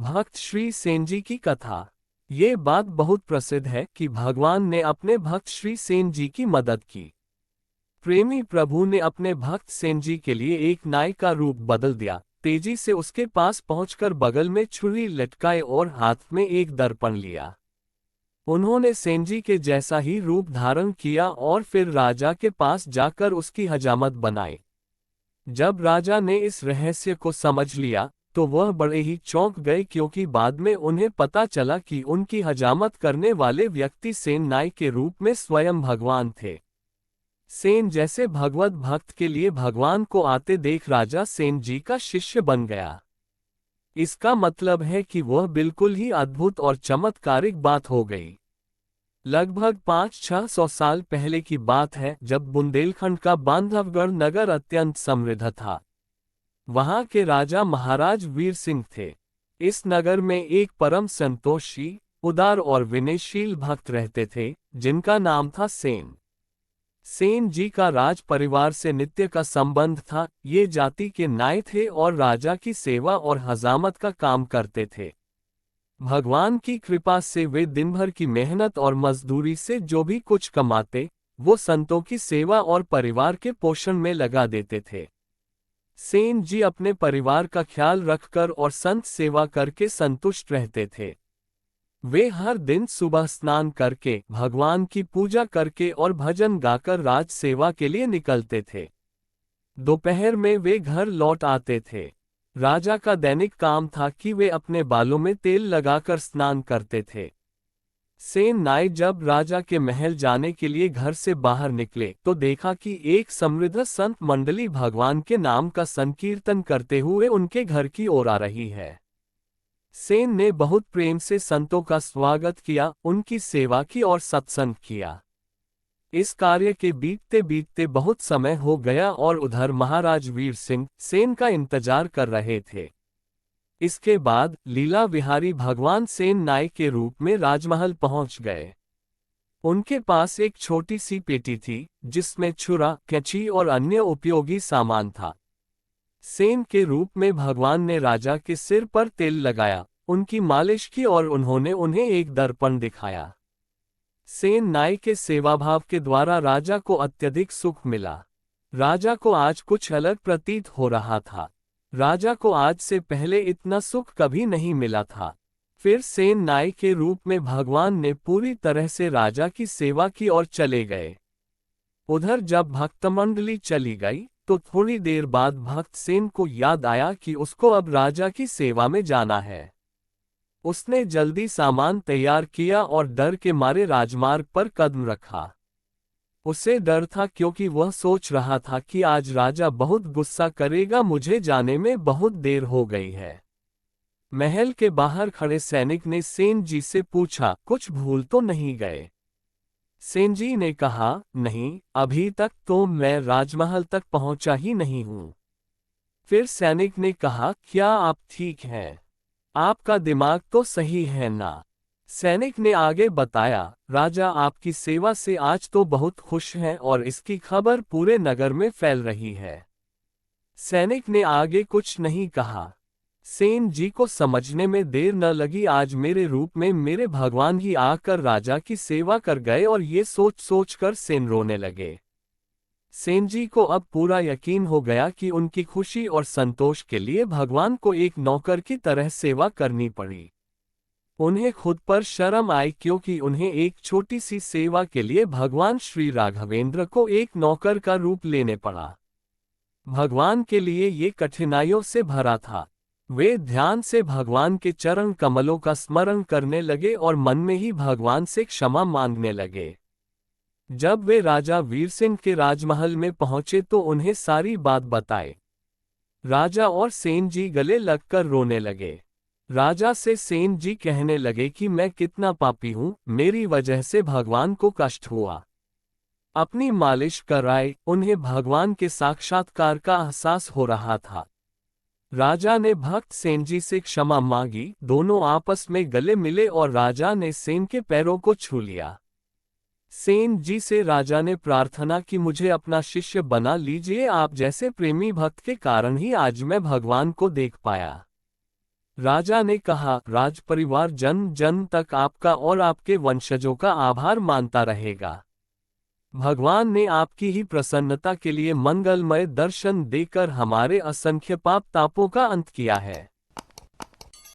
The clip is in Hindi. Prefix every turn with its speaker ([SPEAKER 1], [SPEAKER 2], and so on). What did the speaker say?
[SPEAKER 1] भक्त श्री सेन जी की कथा। ये बात बहुत प्रसिद्ध है कि भगवान ने अपने भक्त श्री सेन जी की मदद की। प्रेमी प्रभु ने अपने भक्त सेन जी के लिए एक नाई का रूप बदल दिया, तेजी से उसके पास पहुंचकर बगल में छुरी लटकाए और हाथ में एक दर्पण लिया। उन्होंने सेन जी के जैसा ही रूप धारण किया और फिर राजा के पास जाकर उसकी हजामत बनाई। जब राजा ने इस रहस्य को समझ लिया तो वह बड़े ही चौंक गए, क्योंकि बाद में उन्हें पता चला कि उनकी हजामत करने वाले व्यक्ति सेन नाई के रूप में स्वयं भगवान थे। सेन जैसे भगवत भक्त के लिए भगवान को आते देख राजा सेन जी का शिष्य बन गया। इसका मतलब है कि वह बिल्कुल ही अद्भुत और चमत्कारिक बात हो गई। लगभग 500-600 साल पहले की बात है, जब बुंदेलखंड का बांधवगढ़ नगर अत्यंत समृद्ध था। वहां के राजा महाराज वीर सिंह थे। इस नगर में एक परम संतोषी, उदार और विनयशील भक्त रहते थे, जिनका नाम था सेन। सेन जी का राज परिवार से नित्य का संबंध था। ये जाति के नाई थे और राजा की सेवा और हजामत का काम करते थे। भगवान की कृपा से वे दिन भर की मेहनत और मजदूरी से जो भी कुछ कमाते, वो संतों की सेवा और परिवार के पोषण में लगा देते थे। सेन जी अपने परिवार का ख्याल रखकर और संत सेवा करके संतुष्ट रहते थे। वे हर दिन सुबह स्नान करके, भगवान की पूजा करके और भजन गाकर राज सेवा के लिए निकलते थे। दोपहर में वे घर लौट आते थे। राजा का दैनिक काम था कि वे अपने बालों में तेल लगाकर स्नान करते थे। सेन नाई जब राजा के महल जाने के लिए घर से बाहर निकले तो देखा कि एक समृद्ध संत मंडली भगवान के नाम का संकीर्तन करते हुए उनके घर की ओर आ रही है। सेन ने बहुत प्रेम से संतों का स्वागत किया, उनकी सेवा की और सत्संग किया। इस कार्य के बीतते बीतते बहुत समय हो गया और उधर महाराज वीर सिंह सेन का इंतजार कर रहे थे। इसके बाद लीला विहारी भगवान सेन नाई के रूप में राजमहल पहुंच गए। उनके पास एक छोटी सी पेटी थी, जिसमें छुरा, कैंची और अन्य उपयोगी सामान था। सेन के रूप में भगवान ने राजा के सिर पर तेल लगाया, उनकी मालिश की और उन्होंने उन्हें एक दर्पण दिखाया। सेन नाई के सेवाभाव के द्वारा राजा को अत्यधिक सुख मिला। राजा को आज कुछ अलग प्रतीत हो रहा था। राजा को आज से पहले इतना सुख कभी नहीं मिला था। फिर सेन नाई के रूप में भगवान ने पूरी तरह से राजा की सेवा की और चले गए। उधर जब भक्तमंडली चली गई तो थोड़ी देर बाद भक्त सेन को याद आया कि उसको अब राजा की सेवा में जाना है। उसने जल्दी सामान तैयार किया और डर के मारे राजमार्ग पर कदम रखा। उसे डर था, क्योंकि वह सोच रहा था कि आज राजा बहुत गुस्सा करेगा, मुझे जाने में बहुत देर हो गई है। महल के बाहर खड़े सैनिक ने सेन जी से पूछा, कुछ भूल तो नहीं गए? सेन जी ने कहा, नहीं, अभी तक तो मैं राजमहल तक पहुंचा ही नहीं हूं। फिर सैनिक ने कहा, क्या आप ठीक हैं? आपका दिमाग तो सही है ना? सैनिक ने आगे बताया, राजा आपकी सेवा से आज तो बहुत खुश हैं और इसकी खबर पूरे नगर में फैल रही है। सैनिक ने आगे कुछ नहीं कहा। सेन जी को समझने में देर न लगी। आज मेरे रूप में मेरे भगवान ही आकर राजा की सेवा कर गए, और ये सोच सोच कर सेन रोने लगे। सेन जी को अब पूरा यकीन हो गया कि उनकी खुशी और संतोष के लिए भगवान को एक नौकर की तरह सेवा करनी पड़ी। उन्हें खुद पर शर्म आई, क्योंकि उन्हें एक छोटी सी सेवा के लिए भगवान श्री राघवेंद्र को एक नौकर का रूप लेने पड़ा। भगवान के लिए ये कठिनाइयों से भरा था। वे ध्यान से भगवान के चरण कमलों का स्मरण करने लगे और मन में ही भगवान से क्षमा मांगने लगे। जब वे राजा वीर सिंह के राजमहल में पहुंचे तो उन्हें सारी बात बताई। राजा और सेन जी गले लगकर रोने लगे। राजा से सेन जी कहने लगे कि मैं कितना पापी हूं, मेरी वजह से भगवान को कष्ट हुआ। अपनी मालिश कराए, उन्हें भगवान के साक्षात्कार का एहसास हो रहा था। राजा ने भक्त सेन जी से क्षमा मांगी, दोनों आपस में गले मिले और राजा ने सेन के पैरों को छू लिया। सेन जी से राजा ने प्रार्थना की, मुझे अपना शिष्य बना लीजिए, आप जैसे प्रेमी भक्त के कारण ही आज मैं भगवान को देख पाया। राजा ने कहा, राज परिवार जन्म जन्म तक आपका और आपके वंशजों का आभार मानता रहेगा। भगवान ने आपकी ही प्रसन्नता के लिए मंगलमय दर्शन देकर हमारे असंख्य पाप तापों का अंत किया है।